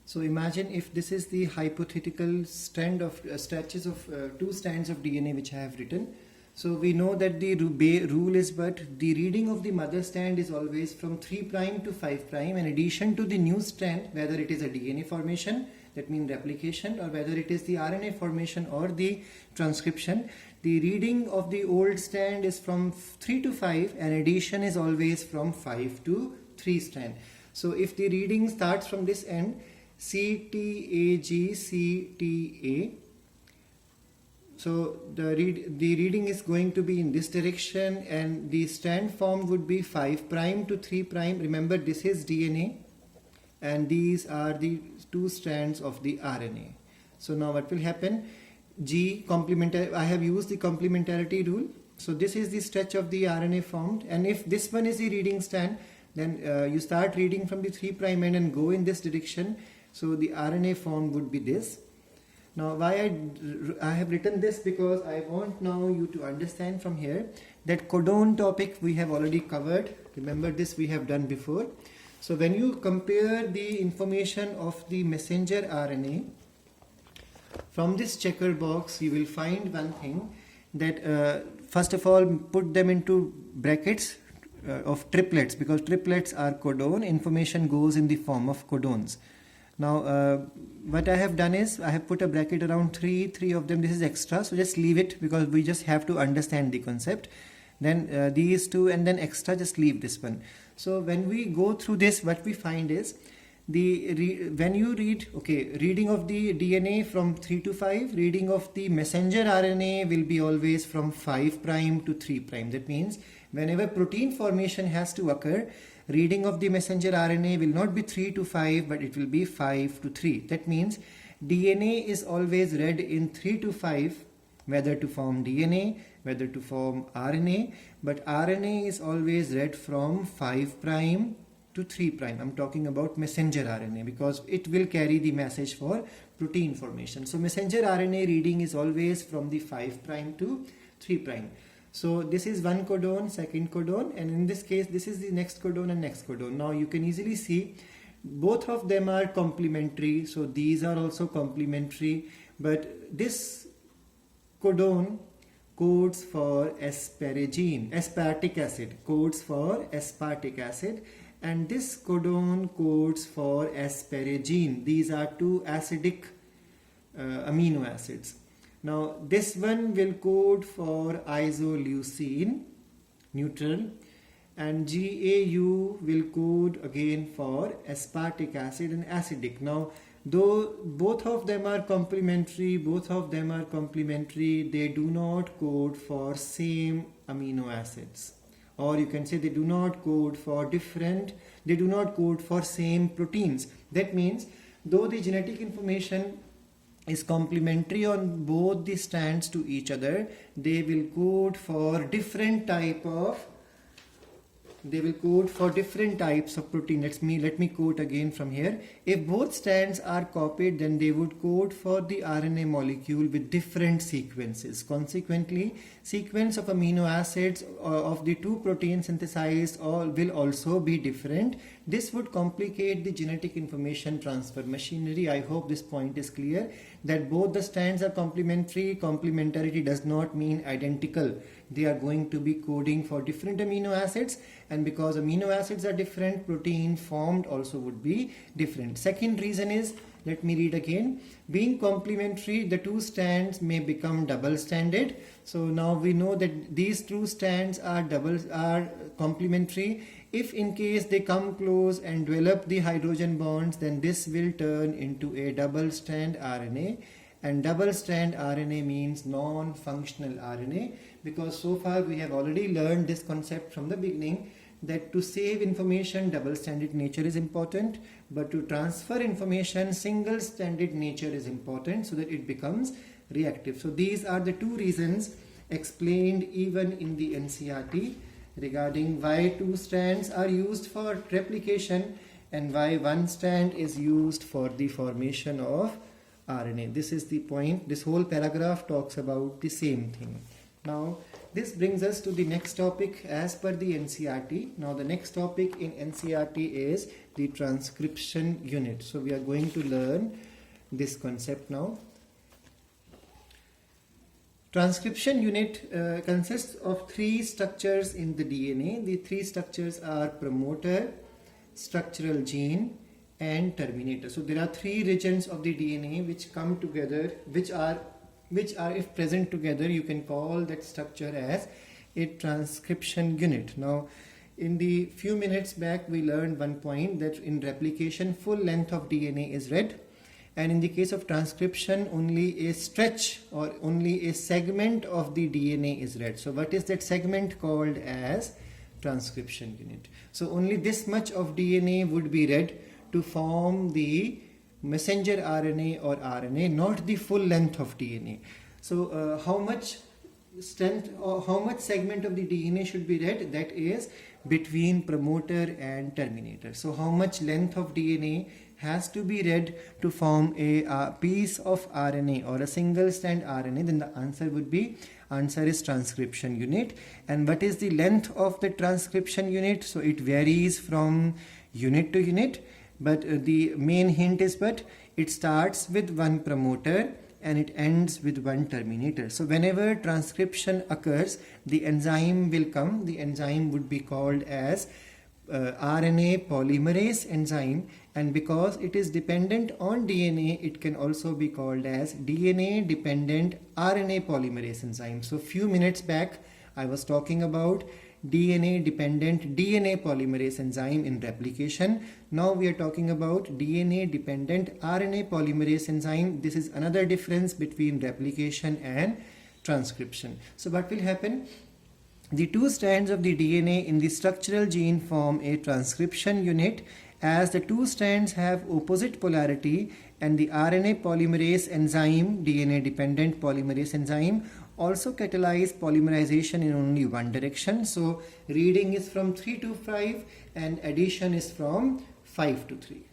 So imagine if this is the hypothetical strand of stretches of two strands of DNA which I have written. So we know that the rule is, but the reading of the mother strand is always from 3' to 5', in addition to the new strand, whether it is a DNA formation, that means replication, or whether it is the RNA formation or the transcription. The reading of the old strand is from 3 to 5, and addition is always from 5 to 3 strand. So if the reading starts from this end, CTAGCTA, so the reading is going to be in this direction, and the strand formed would be 5' to 3'. Remember, this is DNA, and these are the two strands of the RNA. So now what will happen? I have used the complementarity rule. So this is the stretch of the RNA formed, and if this one is the reading strand, then you start reading from the 3' end and go in this direction. So the RNA formed would be this. Now why I have written this, because I want now you to understand from here that codon topic we have already covered. Remember, this we have done before. So when you compare the information of the messenger RNA from this checker box, you will find one thing, that first of all, put them into brackets of triplets, because triplets are codon. Information goes in the form of codons. Now what I have done is I have put a bracket around three of them. This is extra, so just leave it, because we just have to understand the concept. Then these two, and then extra, just leave this one. So when we go through this, what we find is when you read, reading of the DNA from 3 to 5, reading of the messenger RNA will be always from 5' to 3'. That means whenever protein formation has to occur, reading of the messenger RNA will not be 3 to 5, but it will be 5 to 3. That means DNA is always read in 3 to 5, whether to form DNA, whether to form RNA, but RNA is always read from 5' to 3'. I'm talking about messenger RNA, because it will carry the message for protein formation. So messenger RNA reading is always from the 5' to 3'. So this is one codon, second codon, and in this case this is the next codon and next codon. Now you can easily see both of them are complementary, so these are also complementary, but this codon codes for aspartic acid, codes for aspartic acid, and this codon codes for asparagine. These are two acidic amino acids. Now this one will code for isoleucine, neutral, and GAU will code again for aspartic acid and acidic. Now though both of them are complementary, they do not code for same amino acids, or you can say they do not code for same proteins. That means though the genetic information is complementary on both the strands to each other, they will code for different types of protein. Let me quote again from here. If both strands are copied, then they would code for the RNA molecule with different sequences. Consequently, sequence of amino acids of the two proteins synthesized will also be different. This would complicate the genetic information transfer machinery. I hope this point is clear, that both the strands are complementary. Complementarity does not mean identical. They are going to be coding for different amino acids, and because amino acids are different, protein formed also would be different. Second reason is, let me read again. Being complementary, the two strands may become double-stranded. So now we know that these two strands are complementary. If in case they come close and develop the hydrogen bonds, then this will turn into a double-strand RNA. And double-strand RNA means non-functional RNA, because so far we have already learned this concept from the beginning, that to save information, double-stranded nature is important, but to transfer information, single-stranded nature is important, so that it becomes reactive. So these are the two reasons explained even in the NCERT regarding why two strands are used for replication and why one strand is used for the formation of RNA. This is the point. This whole paragraph talks about the same thing. Now this brings us to the next topic as per the NCERT. Now the next topic in NCERT is the transcription unit. So we are going to learn this concept now. Transcription unit consists of three structures in the DNA. The three structures are promoter, structural gene, and terminator. So there are three regions of the DNA which come together, which are if present together, you can call that structure as a transcription unit. Now, in the few minutes back, we learned one point, that in replication, full length of DNA is read. And in the case of transcription, only a stretch or only a segment of the DNA is read. So what is that segment called as? Transcription unit. So only this much of DNA would be read to form the messenger RNA or RNA, not the full length of DNA. So how much strength or how much segment of the DNA should be read? That is between promoter and terminator. So how much length of DNA has to be read to form a piece of RNA or a single strand RNA? Then the answer would be, answer is transcription unit. And what is the length of the transcription unit? So it varies from unit to unit, but the main hint is, but it starts with one promoter and it ends with one terminator. So whenever transcription occurs, the enzyme will come. The enzyme would be called as RNA polymerase enzyme, and because it is dependent on DNA, it can also be called as DNA dependent RNA polymerase enzyme. So few minutes back I was talking about DNA dependent DNA polymerase enzyme in replication. Now we are talking about DNA dependent RNA polymerase enzyme. This is another difference between replication and transcription. So what will happen? The two strands of the DNA in the structural gene form a transcription unit, as the two strands have opposite polarity, and the RNA polymerase enzyme, DNA dependent polymerase enzyme, also catalyze polymerization in only one direction. So reading is from 3 to 5 and addition is from 5 to 3.